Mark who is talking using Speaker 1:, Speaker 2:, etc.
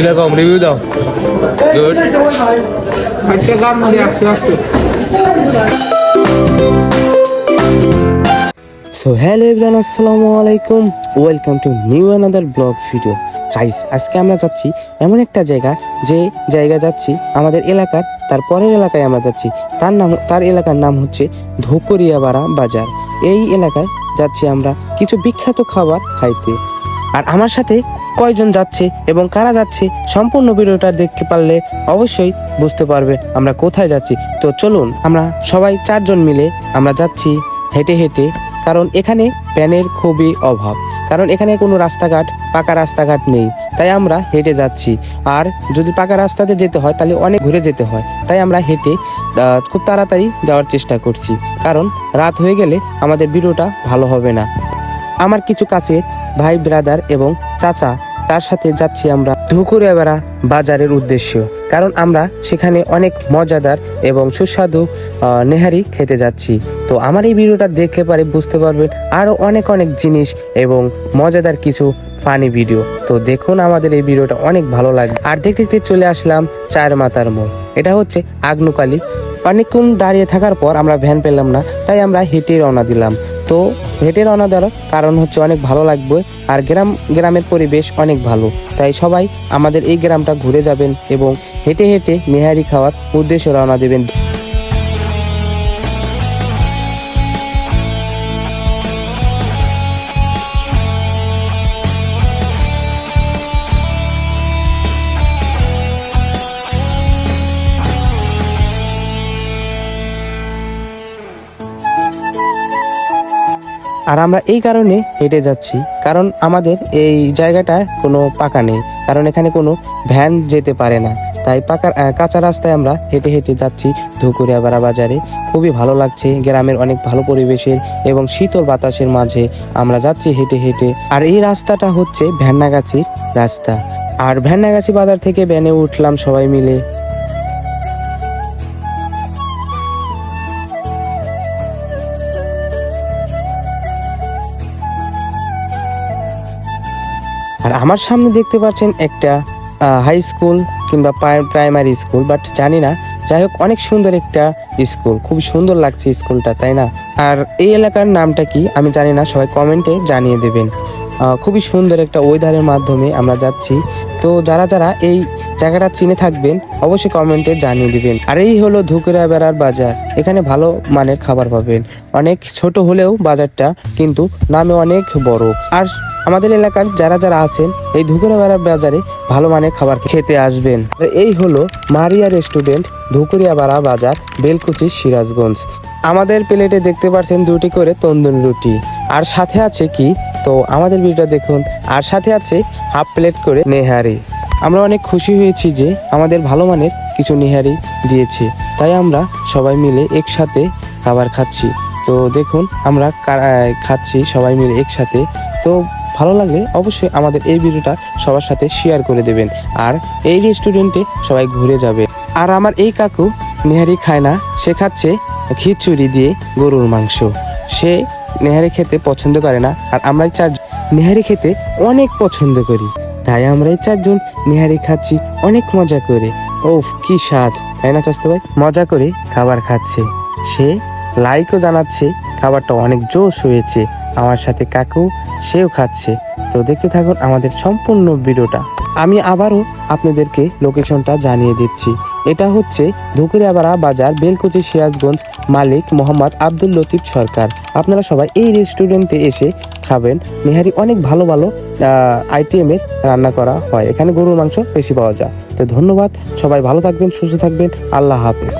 Speaker 1: কিরকম রিভিউ দাও? Good.
Speaker 2: So hello everyone, আসসালামু আলাইকুম, welcome to new another blog video. Guys, আজকে আমরা যাচ্ছি এমন একটা জায়গা, যে জায়গা যাচ্ছি আমাদের এলাকার তার পরের এলাকায় আমরা যাচ্ছি। তার এলাকার নাম হচ্ছে ধুকুরিয়াপাড়া বাজার। এই এলাকায় যাচ্ছি আমরা কিছু বিখ্যাত খাবার খাইতে। আর আমার সাথে কয়জন যাচ্ছে এবং কারা যাচ্ছে সম্পূর্ণ ভিডিওটা দেখতে পারলে অবশ্যই বুঝতে পারবে আমরা কোথায় যাচ্ছি। তো চলুন, আমরা সবাই 4 জন মিলে আমরা যাচ্ছি হেঁটে হেঁটে, কারণ এখানে ভ্যানের খুবই অভাব, কারণ এখানে কোনো রাস্তাঘাট, পাকা রাস্তাঘাট নেই, তাই আমরা হেঁটে যাচ্ছি। আর যদি পাকা রাস্তাতে যেতে হয় তাহলে অনেক ঘুরে যেতে হয়, তাই আমরা হেঁটে খুব তাড়াতাড়ি যাওয়ার চেষ্টা করছি, কারণ রাত হয়ে গেলে আমাদের ভিডিওটা ভালো হবে না। আমার কিছু কাছের ভাই ব্রাদার এবং চাচা, তার সাথে যাচ্ছি আমরা ধুকুরিয়াপাড়া বাজারের উদ্দেশ্য, কারণ আমরা সেখানে অনেক মজাদার এবং সুস্বাদু নেহারি খেতে যাচ্ছি। তো আমার এই ভিডিওটা দেখলে পারে বুঝতে পারবেন আরও অনেক অনেক জিনিস এবং মজাদার কিছু ফানি ভিডিও। তো দেখুন, আমাদের এই ভিডিওটা অনেক ভালো লাগে। আর দেখতে দেখতে চলে আসলাম চার মাথার মোড়। এটা হচ্ছে আগ্নুকালি। অনেকক্ষণ দাঁড়িয়ে থাকার পর আমরা ভ্যান পেলাম না, তাই আমরা হেঁটে রওনা দিলাম। তো হেঁটে রওনা দেওয়ার কারণ হচ্ছে অনেক ভালো লাগবে, আর গ্রামের পরিবেশ অনেক ভালো, তাই সবাই আমাদের এই গ্রামটা ঘুরে যাবেন এবং হেঁটে হেঁটে নেহারি খাওয়ার উদ্দেশ্যে রওনা দেবেন। আর আমরা এই কারণে হেঁটে যাচ্ছি, কারণ আমাদের এই জায়গাটা কোনো পাকা নেই, কারণ এখানে কোনো ভ্যান যেতে পারে না, তাই কাঁচা রাস্তায় আমরা হেঁটে হেঁটে যাচ্ছি ধুকুরিয়াপাড়া বাজারে। খুবই ভালো লাগছে, গ্রামের অনেক ভালো পরিবেশের এবং শীতল বাতাসের মাঝে আমরা যাচ্ছি হেঁটে হেঁটে। আর এই রাস্তাটা হচ্ছে ভ্যান্নাগাছির রাস্তা। আর ভ্যান্নাগাছি বাজার থেকে ভ্যানে উঠলাম সবাই মিলে। আর আমার সামনে দেখতে পাচ্ছেন একটা হাই স্কুল কিংবা প্রাইমারি স্কুল, বাট জানি না, যাই হোক অনেক সুন্দর একটা স্কুল, খুব সুন্দর লাগছে স্কুলটা, তাই না? আর এই এলাকার নামটা কি আমি জানি না, সবাই কমেন্টে জানিয়ে দেবেন। খুবই সুন্দর একটা ওয়েদারের মাধ্যমে আমরা যাচ্ছি। তো যারা যারা এই জায়গাটা চিনে থাকবেন অবশ্যই কমেন্টে জানিয়ে দিবেন। আর এই হলো ধুকুরিয়াপাড়ার বাজার। এখানে ভালো মানের খাবার পাবেন, অনেক ছোট হলেও বাজারটা কিন্তু নামে অনেক বড়। আর আমাদের এলাকার যারা যারা আছেন এই ধুকুরিয়াপাড়া বাজারে ভালো মানের খাবার খেতে আসবেন। এই হলো মারিয়া রেস্টুরেন্ট, ধুকুরিয়াপাড়া বাজার, বেলকুচি, সিরাজগঞ্জ। আমাদের প্লেটে দেখতে পাচ্ছেন 2টি করে তন্দুরি রুটি, আর সাথে আছে কি, তো আমাদের ভিডিওটা দেখুন, আর সাথে আছে হাফ প্লেট করে নেহারি। আমরা অনেক খুশি হয়েছি যে আমাদের ভালো মানের কিছু নেহারি দিয়েছে, তাই আমরা সবাই মিলে একসাথে খাবার খাচ্ছি। তো দেখুন, আমরা খাচ্ছি সবাই মিলে একসাথে। তো ভালো লাগলে অবশ্যই আমাদের এই ভিডিওটা সবার সাথে শেয়ার করে দেবেন, আর এই রেস্টুরেন্টে সবাই ঘুরে যাবে। আর আমার এই কাকু নেহারি খায় না, সে খাচ্ছে খিচুড়ি দিয়ে গরুর মাংস। সে নেহারি খেতে পছন্দ করে না, আর আমরা 4 নেহারি খেতে অনেক পছন্দ করি, তাই আমরা 4 জন নেহারি খাচ্ছি অনেক মজা করে। ওফ, কি স্বাদ, তাই না চাচা ভাই? মজা করে খাবার খাচ্ছে, সে লাইকও জানাচ্ছে, খাবারটা অনেক জোশ হয়েছে। আমার সাথে কাকু, সেও খাচ্ছে। তো দেখতে থাকুন আমাদের সম্পূর্ণ ভিডিওটা। আমি আবারও আপনাদেরকে লোকেশনটা জানিয়ে দিচ্ছি। এটা হচ্ছে ধুকুরিয়াপাড়া বাজার, বেলকুচি, সিরাজগঞ্জ। মালিক মোহাম্মদ আব্দুল লতিফ সরকার। আপনারা সবাই এই রেস্টুরেন্টে এসে খাবেন নেহারি। অনেক ভালো ভালো আইটেমের রান্না করা হয়, এখানে গরুর মাংস বেশি পাওয়া যায়। তো ধন্যবাদ, সবাই ভালো থাকবেন, সুস্থ থাকবেন, আল্লাহ হাফেজ।